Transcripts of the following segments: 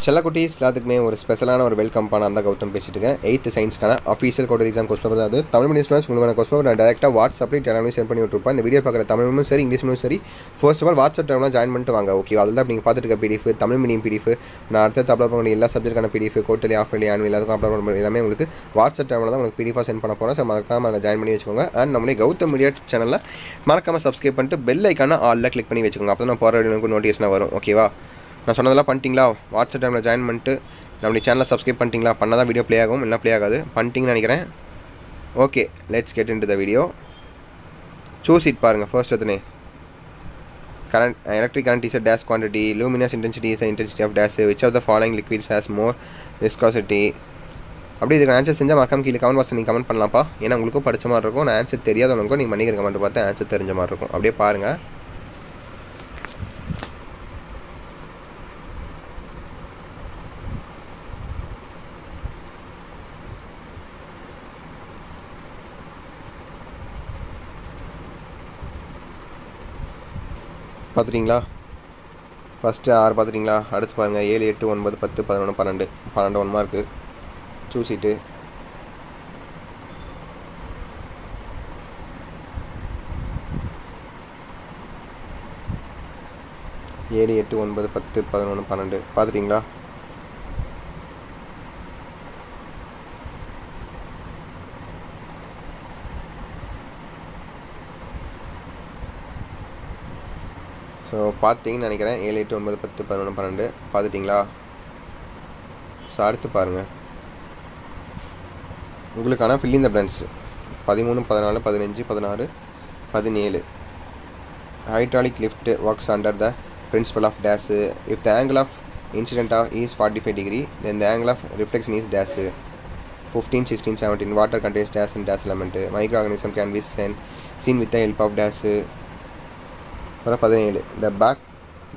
செல்லக்குட்டீஸ் எல்லாத்துக்குமே ஒரு ஸ்பெஷலான ஒரு வெல்கம் பண்ண அந்த கௌதம் பேசிட்டு இருக்கேன். 8th சயின்ஸ்க்கான official code exam question paper அது தமிழ் மீடியம் ஸ்டூடெண்ட்ஸ் உங்களுக்கான கொஸ்டின் நான் டேரெக்டாக வாட்ஸ்அப்லேயே டெலிகிராம்லேயும் சென்ட் பண்ணி விட்டுருப்பேன். இந்த வீடியோ பார்க்குற தமிழும் சரி இங்கிலீஷும் சரி ஃபர்ஸ்ட் ஆஃப் ஆல் வாட்ஸ்அப் டைம்லாம் ஜாயின் பண்ணிட்டு வாங்க. ஓகே, அதில் தான் நீங்கள் பார்த்துட்டு இருக்க பிடிஎஃப் தமிழ் மீடியம் பிடிஎஃப் நான் அடுத்த அப்லோட் பண்ணி எல்லா சப்ஜெக்டான பிடிஎஃப் கோட்டலி ஆஃபர்லி ஆனுவல் எல்லாத்துக்கும் அப்லோட் பண்ண எல்லாமே உங்களுக்கு வாட்ஸ்அப் டைமில் தான் உங்களுக்கு பிடிஎஃபாக சென்ட் பண்ண போகிறோம். ஸோ மறக்காமல் அதை ஜாயின் பண்ணி வச்சுக்கோங்க. அண்ட் நம்மளுடைய கௌதம் மீடியா சேனலில் மறக்காமல் சப்ஸ்கிரைப் பண்ணிட்டு பெல் ஐக்கான ஆலில் கிளிக் பண்ணி வச்சுக்கோங்க. அப்போ தான் நான் போகிற வீடியோக்கு நோட்டிஃபிகேஷன் வரும். ஓகேவா, நான் சொன்னதெல்லாம் பண்ணிட்டீங்களா? வாட்ஸ்அப் டைமில் ஜாயின் பண்ணிட்டு நம்மளுடைய சேனலை சப்ஸ்கிரைப் பண்ணிட்டீங்களா? பண்ணால் தான் வீடியோ ப்ளே ஆகும், இல்லை ப்ளே ஆகாது. பண்ணிட்டீங்கன்னு நினைக்கிறேன். Okay, let's get in to the video. Choose it பாருங்கள். ஃபர்ஸ்ட் எத்தனை current electric current is a dash quantity, luminous intensity is the intensity of dash, which of the following liquids has more viscosity. அப்படி இதுக்கு answer செஞ்சால் மறக்காம கீழே comment box நீங்கள் comment பண்ணலாம்ப்பா. ஏன்னா உங்களுக்கும் படித்த மாதிரி இருக்கும். நான் ஆன்சர் தெரியாதவங்களுக்கும் நீங்கள் பண்ணிக்கிற கமெண்ட் பார்த்து ஆன்சர் தெரிஞ்ச மாதிரி இருக்கும். அப்படியே பாருங்கள். பார்த்துட்டிங்களா? ஃபஸ்ட்டு 6 பார்த்துட்டிங்களா? அடுத்து பாருங்கள் 7, 8, 9, 10, 11, 12 1 மார்க்கு. சூசிட்டு 7, 8, 9, 10, 11, 12 பார்த்துட்டிங்களா? ஸோ பார்த்துட்டிங்கன்னு நினைக்கிறேன். 7, 8, 9, 10, 11, 12 பார்த்துட்டிங்களா? ஸோ அடுத்து பாருங்கள். உங்களுக்கான filling the blanks 13, 14, 15, 16, 17. Hydraulic lift works under the principle of dash. If the angle of incident is 45 degree, then the angle of reflection is dash. 15, 16, 17. Water contains dash and dash element. Microorganism can be seen with the help of dash. 17. The back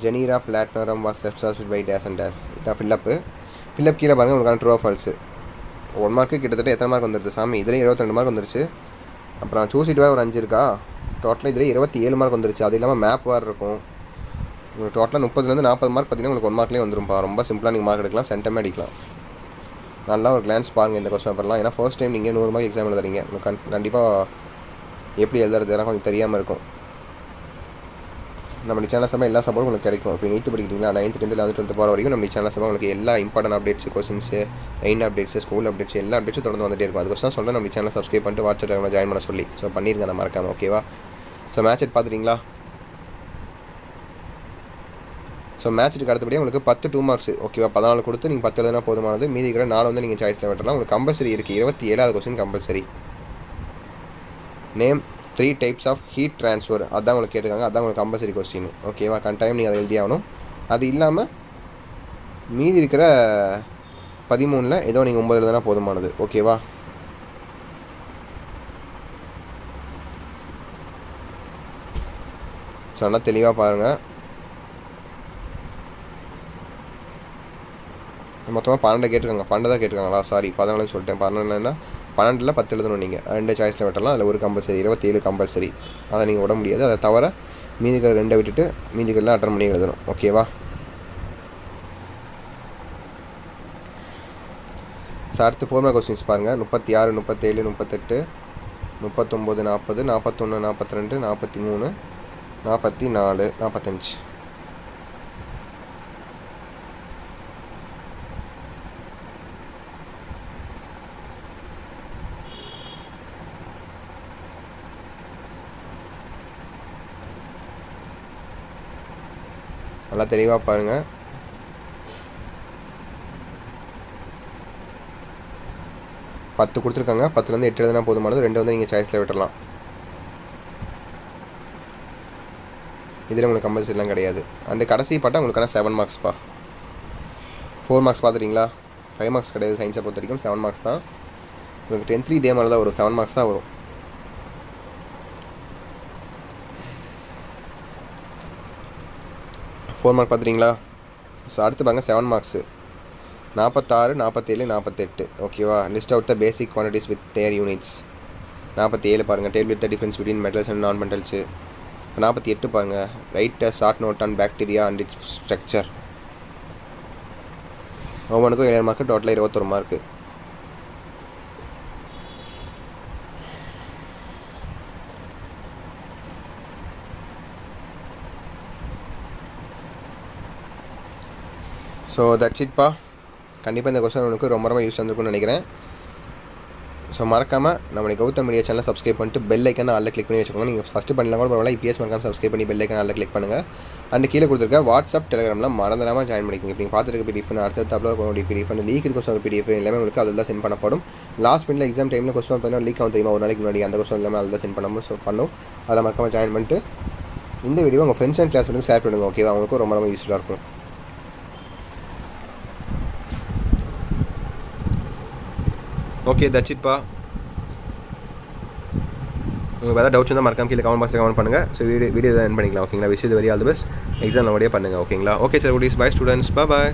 genera platinorum was substituted by dash and dash. இதான் fill up கீழே பாருங்கள். உங்களுக்கான true R falls 1 mark கிட்டத்தட்ட எத்தனை mark வந்துடுது சாமி? இதில் 22 mark வந்துருச்சு. அப்புறம் சூசிட்டு வேறு ஒரு 5 இருக்கா? டோட்டலாக இதில் 27 மார்க் வந்துருச்சு. அது இல்லாமல் மேப் வேறு இருக்கும். உங்களுக்கு டோட்டலாக 30லேருந்து 40 மார்க் பார்த்தீங்கன்னா உங்களுக்கு 1 மார்க்லேயே வந்துரும்ப்பா. ரொம்ப சிம்பிளாக நீங்கள் மார்க் எடுக்கலாம், சென்டமே அடிக்கலாம். நல்லா ஒரு கிளான்ஸ் பாருங்கள் இந்த கொஸ்டின் பேப்பர்லாம். ஏன்னா ஃபர்ஸ்ட் டைம் நீங்கள் 100 மார்க் எக்ஸாம் எழுதுறீங்க. உங்களுக்கு கண்டிப்பாக எப்படி எழுதுறது எல்லாம் கொஞ்சம் தெரியாமல் இருக்கும். நம்ம சேனல் சம்பா எல்லா சப்போர்ட்டும் உங்களுக்கு கிடைக்கும். இப்போ 8th படிக்கிறீங்களா? 9th 10th 11th 12th போகிற வரைக்கும் நம்ம சேனல் சம்பா உங்களுக்கு எல்லா important updates, questions, rain updates, school updates எல்லா அப்டேட்ஸும் தொடர்ந்து வந்துட்டே இருக்கும். அதுக்கோசம் சொல்ல நம்ம சேனல் சப்ஸ்கிரைப் பண்ணிட்டு வாட்ஸ்அப் டைமில் ஜாயின் பண்ண சொல்லி. ஸோ பண்ணிருங்க அதை மறக்காமல். ஓகேவா? So match பார்த்துட்டிங்களா? ஸோ மேட்ச்சுக்கு அடுத்தபடியாக உங்களுக்கு 10 2 மார்க்ஸ். ஓகேவா? 14 கொடுத்து நீங்கள் 10 எழுதுனா போதுமானது. மீதி இருக்கிற 4 வந்து நீங்கள் சாய்ஸில் விட்டுறலாம். உங்களுக்கு கம்பல்சரி இருக்குது. 27வது question compulsory. Name 3 types of heat transfer. அதான் உங்களுக்கு கேட்டிருக்காங்க. அதான் உங்களுக்கு கம்பல்சரி கொஸ்டின். ஓகேவா? கட்டாயம் நீங்கள் அதை எழுதியாகணும். அது இல்லாமல் மீதி இருக்கிற 13ல் ஏதோ நீங்கள் 9 எழுதுனா போதுமானது. ஓகேவா? ஸோ நல்லா தெளிவாக பாருங்கள். மொத்தமாக 12 கேட்டிருக்காங்க. 12 தான் கேட்டிருக்காங்களா? சாரி, 14 சொல்லிட்டேன். 12னா 12ல் 10 எழுதணும் நீங்கள். 2 சாய்ஸில் விட்டலாம். அதில் ஒரு கம்பல்சரி. 27 கம்பல்சரி. அதை நீங்கள் விட முடியாது. அதை தவிர மீதிகள் 2 விட்டுட்டு மீதிகள்லாம் அட்டன் பண்ணி எழுதணும். ஓகேவா? ஸோ அடுத்து 4 மார்க் கொஸ்டின்ஸ் பாருங்கள். 36, 37, 38, 39, 40, 41, 42, 43, 44, 45. நல்லா தெளிவாக பாருங்கள். பத்து கொடுத்துருக்காங்க. 10லேருந்து 8 எழுதுனா போதுமானது. 2 வந்து நீங்கள் சாய்ஸில் விட்டுடலாம். இதில் உங்களுக்கு கம்பல்சரிலாம் கிடையாது. அண்டு கடைசி பாட்டா உங்களுக்கான 7 மார்க்ஸ்ப்பா. 4 மார்க்ஸ் பார்த்துட்டிங்களா? 5 மார்க்ஸ் கிடையாது. சயின்ஸை பொறுத்த வரைக்கும் 7 மார்க்ஸ் தான். உங்களுக்கு 10th இதே மாதிரி தான் வரும். 7 மார்க்ஸ் தான் வரும். Four mark பார்த்துட்டிங்களா? ஸோ அடுத்து பாருங்கள் 7 மார்க்ஸு 46, 47, 48. ஓகேவா? List out the basic quantities with their units. 47 பாருங்கள். Table with the difference between metals and non metals. 48 பாருங்கள். Write a short note on bacteria and its structure. ஒவ்வொன்றுக்கும் 7 mark, டோட்டலாக 21 mark. So that's இட்ப்பா. கண்டிப்பாக இந்த question உங்களுக்கு ரொம்ப use வந்துருக்குன்னு நினைக்கிறேன். So மறக்காமல் நம்மளுடைய கௌதம் மீடியா சேனலை சப்ஸ்கிரைப் பண்ணிட்டு பெல் ஐக்கான ஆளில் கிளிக் பண்ணி வச்சுக்கோங்க. நீங்கள் ஃபஸ்ட்டு பண்ணலாம் கூட பரவாயில்ல, IPS மறக்காமல் சப்ஸ்கிரைப் பண்ணி பெல் ஐக்கான ஆளில் கிளிக் பண்ணுங்கள். அண்ட் கீழே கொடுத்துருக்க வாட்ஸ்அப் டெலிகிராமில் மறந்துடாமல் ஜாயின் பண்ணிக்கோங்க. இப்போ நீங்கள் பார்த்துருக்க PDF, அடுத்த upload PDF, leak question PDF எல்லாமே உங்களுக்கு அதில் தான் சென்ட் பண்ணப்படும். லாஸ்ட் மினிட்ல எக்ஸாம் டைமில் கொஸ்டின் பார்த்தீங்கன்னா லீக் ஆகும் தெரியுமா, ஒரு நாளைக்கு முன்னாடி அந்த கொஸ்டின் எல்லாமே அதில் தான் சென்ட் பண்ணும். அதில் மறக்காமல் ஜாயின் பண்ணிட்டு இந்த வீடியோ உங்கள் ஃப்ரெண்ட்ஸ் அண்ட் கிளாஸ் வந்து ஷேர் பண்ணுங்கள். ஓகேவா, அவங்களுக்கும் ரொம்ப யூஸ்ஃபுல்லாக இருக்கும். ஓகே தட்ஸ் இட்ப்பா. உங்களுக்கு வேறு டவுட்ஸ் இருந்தால் மறக்காம கீழே கமெண்ட் பாக்ஸில் கமெண்ட் பண்ணுங்கள். ஸோ வீடியோ என் பண்ணிக்கலாம். ஓகேங்களா, விஷ் இது very all the best. Exam நல்லபடியாக பண்ணுங்கள். ஓகேங்களா. ஓகே சார், பை ஸ்டூடெண்ட்ஸ், பாய்.